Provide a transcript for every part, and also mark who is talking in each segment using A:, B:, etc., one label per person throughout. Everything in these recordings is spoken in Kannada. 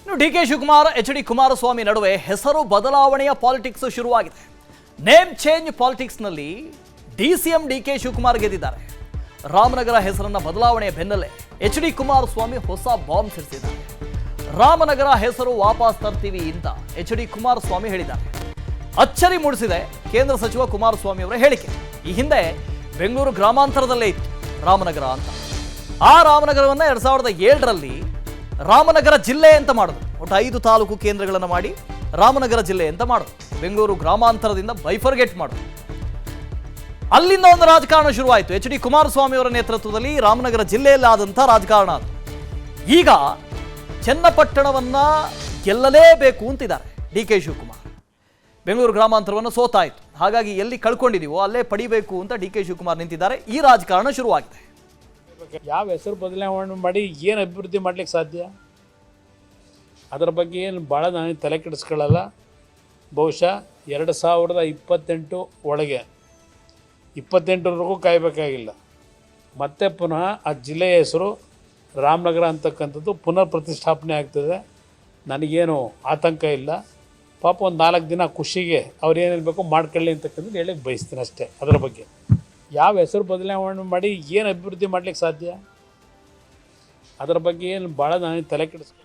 A: ಇನ್ನು D K Shivakumar H D Kumaraswamy ನಡುವೆ ಹೆಸರು ಬದಲಾವಣೆಯ ಪಾಲಿಟಿಕ್ಸ್ ಶುರುವಾಗಿದೆ. ನೇಮ್ ಚೇಂಜ್ ಪಾಲಿಟಿಕ್ಸ್ನಲ್ಲಿ ಡಿಸಿಎಂ ಡಿ ಕೆ ಶಿವಕುಮಾರ್ ಗೆದ್ದಿದ್ದಾರೆ. ರಾಮನಗರ ಹೆಸರನ್ನ ಬದಲಾವಣೆಯ ಬೆನ್ನಲ್ಲೇ ಎಚ್ ಡಿ ಕುಮಾರಸ್ವಾಮಿ ಹೊಸ ಬಾಂಬ್ ಸಿಡಿಸಿದ್ದಾರೆ. ರಾಮನಗರ ಹೆಸರು ವಾಪಸ್ ತರ್ತೀವಿ ಅಂತ ಎಚ್ ಡಿ ಕುಮಾರಸ್ವಾಮಿ ಹೇಳಿದ್ದಾರೆ. ಅಚ್ಚರಿ ಮೂಡಿಸಿದೆ ಕೇಂದ್ರ ಸಚಿವ ಕುಮಾರಸ್ವಾಮಿ ಅವರ ಹೇಳಿಕೆ. ಈ ಹಿಂದೆ ಬೆಂಗಳೂರು ಗ್ರಾಮಾಂತರದಲ್ಲೇ ಇತ್ತು ರಾಮನಗರ ಅಂತ. ಆ ರಾಮನಗರವನ್ನು 2007ರಲ್ಲಿ ರಾಮನಗರ ಜಿಲ್ಲೆ ಅಂತ ಮಾಡಿದ್ರು. ಒಟ್ಟು 5 ತಾಲೂಕು ಕೇಂದ್ರಗಳನ್ನು ಮಾಡಿ ರಾಮನಗರ ಜಿಲ್ಲೆ ಅಂತ ಮಾಡಿದ್ರು. ಬೆಂಗಳೂರು ಗ್ರಾಮಾಂತರದಿಂದ ಬೈಫರ್ಗೆಟ್ ಮಾಡಿದ್ರು. ಅಲ್ಲಿಂದ ಒಂದು ರಾಜಕಾರಣ ಶುರುವಾಯಿತು. ಎಚ್ ಡಿ ಕುಮಾರಸ್ವಾಮಿ ಅವರ ನೇತೃತ್ವದಲ್ಲಿ ರಾಮನಗರ ಜಿಲ್ಲೆಯಲ್ಲಾದಂಥ ರಾಜಕಾರಣ ಅದು. ಈಗ ಚನ್ನಪಟ್ಟಣವನ್ನ ಗೆಲ್ಲಲೇಬೇಕು ಅಂತಿದ್ದಾರೆ ಡಿ ಕೆ ಶಿವಕುಮಾರ್. ಬೆಂಗಳೂರು ಗ್ರಾಮಾಂತರವನ್ನು ಸೋತಾಯಿತು, ಹಾಗಾಗಿ ಎಲ್ಲಿ ಕಳ್ಕೊಂಡಿದೀವೋ ಅಲ್ಲೇ ಪಡಿಬೇಕು ಅಂತ ಡಿ ಕೆ ಶಿವಕುಮಾರ್ ನಿಂತಿದ್ದಾರೆ. ಈ ರಾಜಕಾರಣ ಶುರುವಾಗಿದೆ.
B: ಯಾವ ಹೆಸರು ಬದಲಾವಣೆ ಮಾಡಿ ಏನು ಅಭಿವೃದ್ಧಿ ಮಾಡ್ಲಿಕ್ಕೆ ಸಾಧ್ಯ, ಅದರ ಬಗ್ಗೆ ಏನು ಭಾಳ ನಾನು ತಲೆ ಕೆಡಿಸ್ಕೊಳ್ಳಲ್ಲ. ಬಹುಶಃ 2028 ಒಳಗೆ 28ರವರೆಗೂ ಕಾಯಬೇಕಾಗಿಲ್ಲ. ಮತ್ತೆ ಪುನಃ ಆ ಜಿಲ್ಲೆಯ ಹೆಸರು ರಾಮನಗರ ಅಂತಕ್ಕಂಥದ್ದು ಪುನರ್ ಪ್ರತಿಷ್ಠಾಪನೆ ಆಗ್ತದೆ. ನನಗೇನು ಆತಂಕ ಇಲ್ಲ. ಪಾಪ ಒಂದು 4 ದಿನ ಖುಷಿಗೆ ಅವ್ರು ಏನೇನು ಬೇಕೋ ಮಾಡ್ಕೊಳ್ಳಿ ಅಂತಕ್ಕಂಥದ್ದು ಹೇಳಕ್ಕೆ ಬಯಸ್ತೀನಿ ಅಷ್ಟೇ. ಅದರ ಬಗ್ಗೆ ಯಾವ ಹೆಸರು ಬದಲಾವಣೆ ಮಾಡಿ ಏನು ಅಭಿವೃದ್ಧಿ ಮಾಡ್ಲಿಕ್ಕೆ ಸಾಧ್ಯ, ಅದರ ಬಗ್ಗೆ ಏನು ಭಾಳ ನಾನು ತಲೆ ಕೆಡಿಸ್ಕೊಂಡು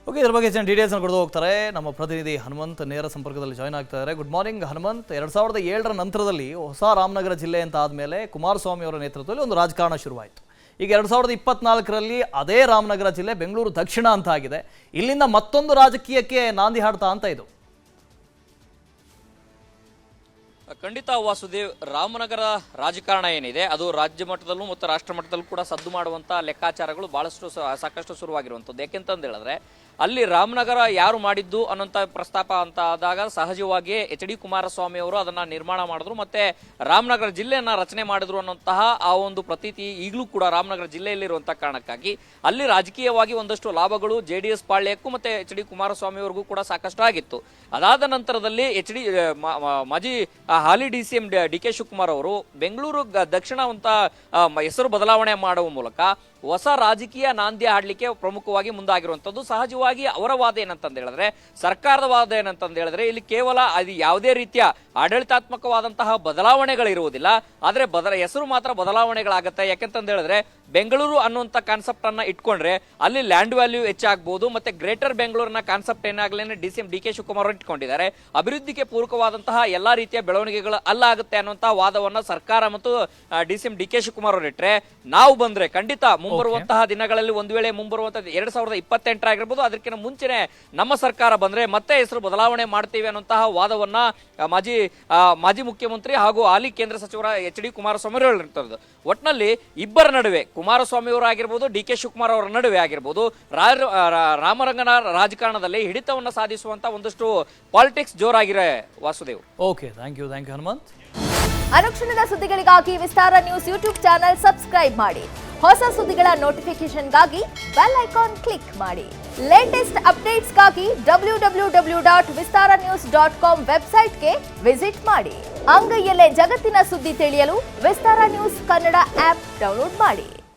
A: ಓಕೆ, ಇದ್ರ ಬಗ್ಗೆ ಡೀಟೇಲ್ಸ್ ಕೊಡ್ದು ಹೋಗ್ತಾರೆ ನಮ್ಮ ಪ್ರತಿನಿಧಿ ಹನುಮಂತ್. ನೇರ ಸಂಪರ್ಕದಲ್ಲಿ ಜಾಯ್ನ್ ಆಗ್ತಾ ಇದ್ದಾರೆ. Good morning Hanumanth. 2007ರ ನಂತರದಲ್ಲಿ ಹೊಸ ರಾಮನಗರ ಜಿಲ್ಲೆ ಅಂತ ಆದಮೇಲೆ ಕುಮಾರಸ್ವಾಮಿ ಅವರ ನೇತೃತ್ವದಲ್ಲಿ ಒಂದು ರಾಜಕಾರಣ ಶುರುವಾಯಿತು. ಈಗ 2024ರಲ್ಲಿ ಅದೇ ರಾಮನಗರ ಜಿಲ್ಲೆ ಬೆಂಗಳೂರು ದಕ್ಷಿಣ ಅಂತ ಆಗಿದೆ. ಇಲ್ಲಿಂದ ಮತ್ತೊಂದು ರಾಜಕೀಯಕ್ಕೆ ನಾಂದಿ ಹಾಡ್ತಾ ಅಂತ ಇದು.
C: ಖಂಡಿತ ವಾಸುದೇವ್, ರಾಮನಗರ ರಾಜಕಾರಣ ಏನಿದೆ ಅದು ರಾಜ್ಯ ಮಟ್ಟದಲ್ಲೂ ಮತ್ತು ರಾಷ್ಟ್ರ ಮಟ್ಟದಲ್ಲೂ ಕೂಡ ಸದ್ದು ಮಾಡುವಂಥ ಲೆಕ್ಕಾಚಾರಗಳು ಸಾಕಷ್ಟು ಶುರುವಾಗಿರುವಂಥದ್ದು. ಯಾಕೆಂತಂದು ಹೇಳಿದ್ರೆ ಅಲ್ಲಿ ರಾಮನಗರ ಯಾರು ಮಾಡಿದ್ದು ಅನ್ನೋಂಥ ಪ್ರಸ್ತಾಪ ಅಂತ ಆದಾಗ ಸಹಜವಾಗಿಯೇ ಎಚ್ ಡಿ ಕುಮಾರಸ್ವಾಮಿ ಅವರು ಅದನ್ನು ನಿರ್ಮಾಣ ಮಾಡಿದ್ರು ಮತ್ತು ರಾಮನಗರ ಜಿಲ್ಲೆಯನ್ನು ರಚನೆ ಮಾಡಿದ್ರು ಅನ್ನೋಂತಹ ಆ ಒಂದು ಪ್ರತೀತಿ ಈಗಲೂ ಕೂಡ ರಾಮನಗರ ಜಿಲ್ಲೆಯಲ್ಲಿರುವಂಥ ಕಾರಣಕ್ಕಾಗಿ ಅಲ್ಲಿ ರಾಜಕೀಯವಾಗಿ ಒಂದಷ್ಟು ಲಾಭಗಳು JDS ಪಾಳ್ಯಕ್ಕೂ ಮತ್ತು ಎಚ್ ಡಿ ಕುಮಾರಸ್ವಾಮಿ ಅವ್ರಿಗೂ ಕೂಡ ಸಾಕಷ್ಟು ಆಗಿತ್ತು. ಅದಾದ ನಂತರದಲ್ಲಿ ಮಾಜಿ ಹಾಲಿ DCM ಡಿ ಕೆ ಶಿವಕುಮಾರ್ ಅವರು ಬೆಂಗಳೂರು ದಕ್ಷಿಣ ಅಂತ ಹೆಸರು ಬದಲಾವಣೆ ಮಾಡುವ ಮೂಲಕ ಹೊಸ ರಾಜಕೀಯ ನಾಂದಿ ಹಾಡಲಿಕ್ಕೆ ಪ್ರಮುಖವಾಗಿ ಮುಂದಾಗಿರುವಂಥದ್ದು. ಸಹಜವಾಗಿ ಅವರ ವಾದ ಏನಂತಂದು ಹೇಳಿದ್ರೆ, ಸರ್ಕಾರದ ವಾದ ಏನಂತಂದು ಹೇಳಿದ್ರೆ, ಇಲ್ಲಿ ಕೇವಲ ಅದು ಯಾವುದೇ ರೀತಿಯ ಆಡಳಿತಾತ್ಮಕವಾದಂತಹ ಬದಲಾವಣೆಗಳಿರುವುದಿಲ್ಲ, ಆದರೆ ಹೆಸರು ಮಾತ್ರ ಬದಲಾವಣೆಗಳಾಗುತ್ತೆ. ಯಾಕೆಂತಂದು ಹೇಳಿದ್ರೆ ಬೆಂಗಳೂರು ಅನ್ನುವಂಥ ಕಾನ್ಸೆಪ್ಟ್ ಅನ್ನ ಇಟ್ಕೊಂಡ್ರೆ ಅಲ್ಲಿ ಲ್ಯಾಂಡ್ ವ್ಯಾಲ್ಯೂ ಹೆಚ್ಚಾಗಬಹುದು. ಮತ್ತೆ ಗ್ರೇಟರ್ ಬೆಂಗಳೂರಿನ ಕಾನ್ಸೆಪ್ಟ್ ಏನಾಗಲೇ DCM ಡಿ ಕೆ ಶಿವಕುಮಾರ್ ಇಟ್ಕೊಂಡಿದ್ದಾರೆ. ಅಭಿವೃದ್ಧಿಗೆ ಪೂರಕವಾದಂತಹ ಎಲ್ಲಾ ರೀತಿಯ ಬೆಳವಣಿಗೆಗಳು ಅಲ್ಲಾಗುತ್ತೆ ಅನ್ನುವಂತಹ ವಾದವನ್ನ ಸರ್ಕಾರ ಮತ್ತು DCM ಡಿ ಕೆ ಶಿವಕುಮಾರ್ ಅವರು ಇಟ್ಟರೆ, ನಾವು ಬಂದ್ರೆ ಖಂಡಿತ ಮುಂಬರುವಂತಹ ದಿನಗಳಲ್ಲಿ ಒಂದು ವೇಳೆ ಮುಂಬರುವಂತಹ 2028 ಆಗಿರ್ಬೋದು, ಅದಕ್ಕಿಂತ ಮುಂಚೆನೆ ನಮ್ಮ ಸರ್ಕಾರ ಬಂದ್ರೆ ಮತ್ತೆ ಹೆಸರು ಬದಲಾವಣೆ ಮಾಡ್ತೀವಿ ಅನ್ನುವಂತಹ ವಾದವನ್ನ ಮಾಜಿ ಮುಖ್ಯಮಂತ್ರಿ ಹಾಗೂ ಹಾಲಿ ಕೇಂದ್ರ ಸಚಿವರ ಎಚ್ ಡಿ ಕುಮಾರಸ್ವಾಮಿ ಅವರು ಹೇಳಿರ್ತಾರೆ. ಒಟ್ನಲ್ಲಿ ಇಬ್ಬರ ನಡುವೆ ಕುಮಾರಸ್ವಾಮಿ ಅವರು ಆಗಿರ್ಬೋದು, ಡಿ ಕೆ ಶಿವಕುಮಾರ್ ಅವರ ನಡುವೆ ಆಗಿರ್ಬೋದು, ರಾಮನಗರ ರಾಜಕಾರಣದಲ್ಲಿ ಹಿಡಿತವನ್ನು ಸಾಧಿಸುವಂತ ಒಂದಷ್ಟು ಪಾಲಿಟಿಕ್ಸ್ ಜೋರಾಗಿರೋ Vasudev.
A: Okay, thank you Hanumanth.
D: ಅನುಕ್ಷಣದ ಸುದ್ದಿಗಳಿಗಾಗಿ Vistara news YouTube channel subscribe ಮಾಡಿ. ಹೊಸ ಸುದ್ದಿಗಳ ನೋಟಿಫಿಕೇಶನ್ಗಾಗಿ ಬೆಲ್ ಐಕಾನ್ ಕ್ಲಿಕ್ ಮಾಡಿ. ಲೇಟೆಸ್ಟ್ ಅಪ್ಡೇಟ್ಸ್ಗಾಗಿ www.vistaranews.com ವೆಬ್ಸೈಟ್ಗೆ ವಿಸಿಟ್ ಮಾಡಿ. ಅಂಗೈಯಲ್ಲೇ ಜಗತ್ತಿನ ಸುದ್ದಿ ತಿಳಿಯಲು Vistara news Kannada app download ಮಾಡಿ.